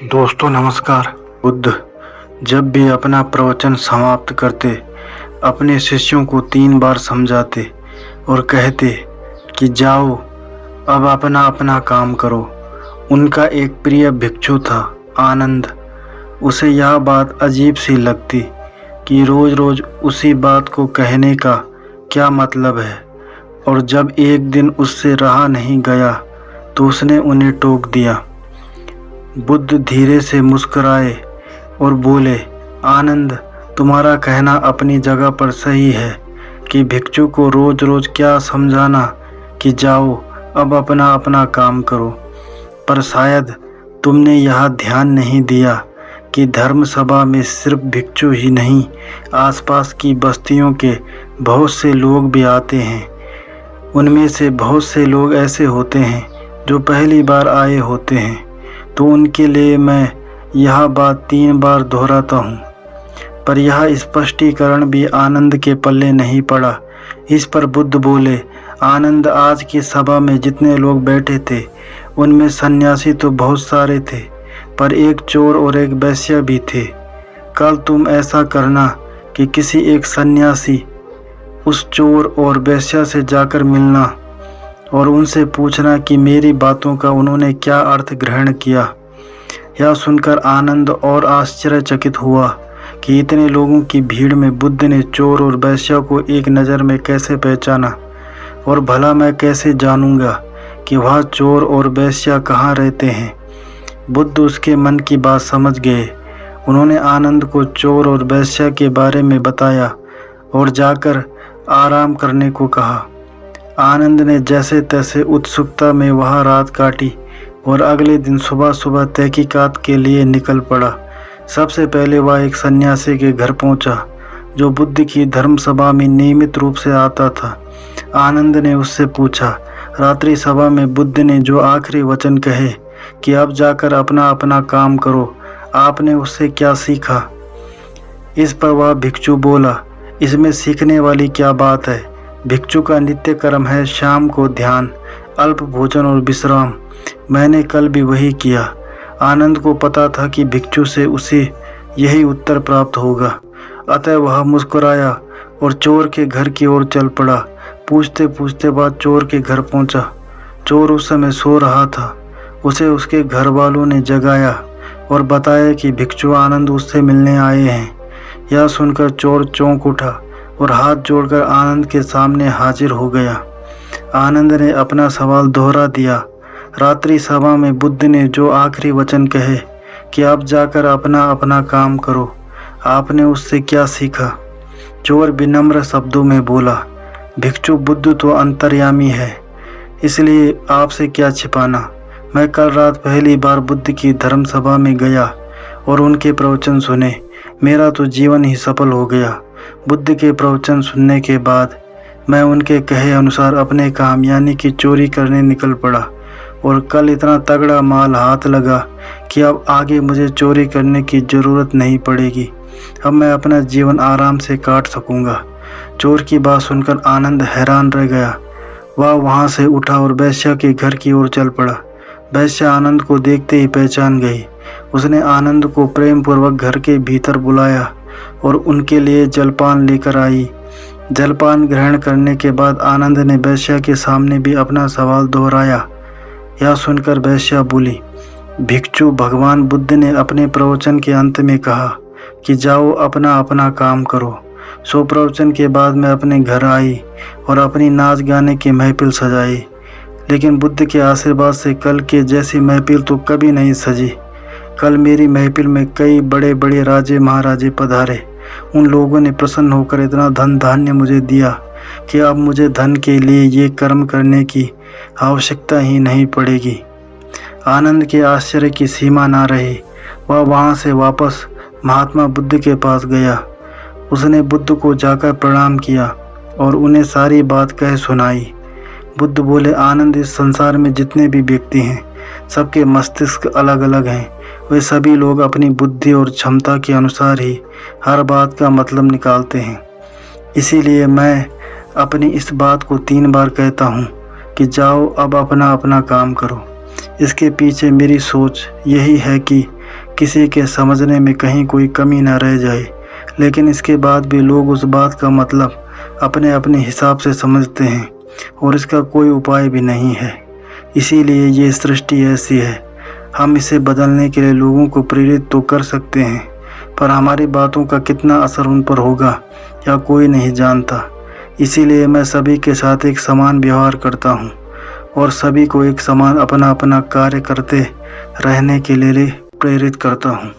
दोस्तों नमस्कार। बुद्ध जब भी अपना प्रवचन समाप्त करते अपने शिष्यों को 3 बार समझाते और कहते कि जाओ अब अपना अपना काम करो। उनका एक प्रिय भिक्षु था आनंद। उसे यह बात अजीब सी लगती कि रोज रोज उसी बात को कहने का क्या मतलब है, और जब एक दिन उससे रहा नहीं गया तो उसने उन्हें टोक दिया। बुद्ध धीरे से मुस्कुराए और बोले, आनंद, तुम्हारा कहना अपनी जगह पर सही है कि भिक्षु को रोज रोज क्या समझाना कि जाओ अब अपना अपना काम करो, पर शायद तुमने यह ध्यान नहीं दिया कि धर्म सभा में सिर्फ भिक्षु ही नहीं, आसपास की बस्तियों के बहुत से लोग भी आते हैं। उनमें से बहुत से लोग ऐसे होते हैं जो पहली बार आए होते हैं, तो उनके लिए मैं यह बात 3 बार दोहराता हूँ। पर यह स्पष्टीकरण भी आनंद के पल्ले नहीं पड़ा। इस पर बुद्ध बोले, आनंद, आज की सभा में जितने लोग बैठे थे उनमें सन्यासी तो बहुत सारे थे, पर एक चोर और एक वैश्य भी थे। कल तुम ऐसा करना कि किसी एक सन्यासी उस चोर और वैश्य से जाकर मिलना और उनसे पूछना कि मेरी बातों का उन्होंने क्या अर्थ ग्रहण किया। यह सुनकर आनंद और आश्चर्यचकित हुआ कि इतने लोगों की भीड़ में बुद्ध ने चोर और वैश्य को एक नज़र में कैसे पहचाना, और भला मैं कैसे जानूंगा कि वह चोर और वैश्य कहाँ रहते हैं। बुद्ध उसके मन की बात समझ गए। उन्होंने आनंद को चोर और वैश्य के बारे में बताया और जाकर आराम करने को कहा। आनंद ने जैसे तैसे उत्सुकता में वहाँ रात काटी और अगले दिन सुबह सुबह तहकीकात के लिए निकल पड़ा। सबसे पहले वह एक सन्यासी के घर पहुंचा जो बुद्ध की धर्म सभा में नियमित रूप से आता था। आनंद ने उससे पूछा, रात्रि सभा में बुद्ध ने जो आखिरी वचन कहे कि अब जाकर अपना अपना काम करो, आपने उससे क्या सीखा? इस पर वह भिक्षु बोला, इसमें सीखने वाली क्या बात है? भिक्षु का नित्य कर्म है शाम को ध्यान, अल्प भोजन और विश्राम। मैंने कल भी वही किया। आनंद को पता था कि भिक्षु से उसे यही उत्तर प्राप्त होगा, अतः वह मुस्कुराया और चोर के घर की ओर चल पड़ा। पूछते पूछते वह चोर के घर पहुंचा। चोर उस समय सो रहा था। उसे उसके घर वालों ने जगाया और बताया कि भिक्षु आनंद उससे मिलने आए हैं। यह सुनकर चोर चौंक उठा और हाथ जोड़कर आनंद के सामने हाजिर हो गया। आनंद ने अपना सवाल दोहरा दिया। रात्रि सभा में बुद्ध ने जो आखिरी वचन कहे कि अब जाकर अपना अपना काम करो, आपने उससे क्या सीखा? चोर विनम्र शब्दों में बोला, भिक्षु, बुद्ध तो अंतर्यामी है, इसलिए आपसे क्या छिपाना। मैं कल रात पहली बार बुद्ध की धर्म सभा में गया और उनके प्रवचन सुने। मेरा तो जीवन ही सफल हो गया। बुद्ध के प्रवचन सुनने के बाद मैं उनके कहे अनुसार अपने काम यानी कि चोरी करने निकल पड़ा, और कल इतना तगड़ा माल हाथ लगा कि अब आगे मुझे चोरी करने की ज़रूरत नहीं पड़ेगी। अब मैं अपना जीवन आराम से काट सकूंगा। चोर की बात सुनकर आनंद हैरान रह गया। वह वहां से उठा और वैश्य के घर की ओर चल पड़ा। वैश्य आनंद को देखते ही पहचान गई। उसने आनंद को प्रेम पूर्वक घर के भीतर बुलाया और उनके लिए जलपान लेकर आई। जलपान ग्रहण करने के बाद आनंद ने वैश्या के सामने भी अपना सवाल दोहराया। यह सुनकर वैश्या बोली, भिक्षु, भगवान बुद्ध ने अपने प्रवचन के अंत में कहा कि जाओ अपना अपना काम करो। सो प्रवचन के बाद मैं अपने घर आई और अपनी नाच गाने की महफिल सजाई, लेकिन बुद्ध के आशीर्वाद से कल के जैसी महफिल तो कभी नहीं सजी। कल मेरी महफिल में कई बड़े बड़े राजे महाराजे पधारे। उन लोगों ने प्रसन्न होकर इतना धन धान्य मुझे दिया कि अब मुझे धन के लिए ये कर्म करने की आवश्यकता ही नहीं पड़ेगी। आनंद के आश्चर्य की सीमा ना रही। वह वहाँ से वापस महात्मा बुद्ध के पास गया। उसने बुद्ध को जाकर प्रणाम किया और उन्हें सारी बात कह सुनाई। बुद्ध बोले, आनंद, इस संसार में जितने भी व्यक्ति हैं सबके मस्तिष्क अलग अलग हैं। वे सभी लोग अपनी बुद्धि और क्षमता के अनुसार ही हर बात का मतलब निकालते हैं। इसीलिए मैं अपनी इस बात को 3 बार कहता हूँ कि जाओ अब अपना अपना काम करो। इसके पीछे मेरी सोच यही है कि किसी के समझने में कहीं कोई कमी न रह जाए। लेकिन इसके बाद भी लोग उस बात का मतलब अपने अपने हिसाब से समझते हैं और इसका कोई उपाय भी नहीं है। इसीलिए ये सृष्टि ऐसी है। हम इसे बदलने के लिए लोगों को प्रेरित तो कर सकते हैं, पर हमारी बातों का कितना असर उन पर होगा या कोई नहीं जानता। इसीलिए मैं सभी के साथ एक समान व्यवहार करता हूँ और सभी को एक समान अपना अपना कार्य करते रहने के लिए प्रेरित करता हूँ।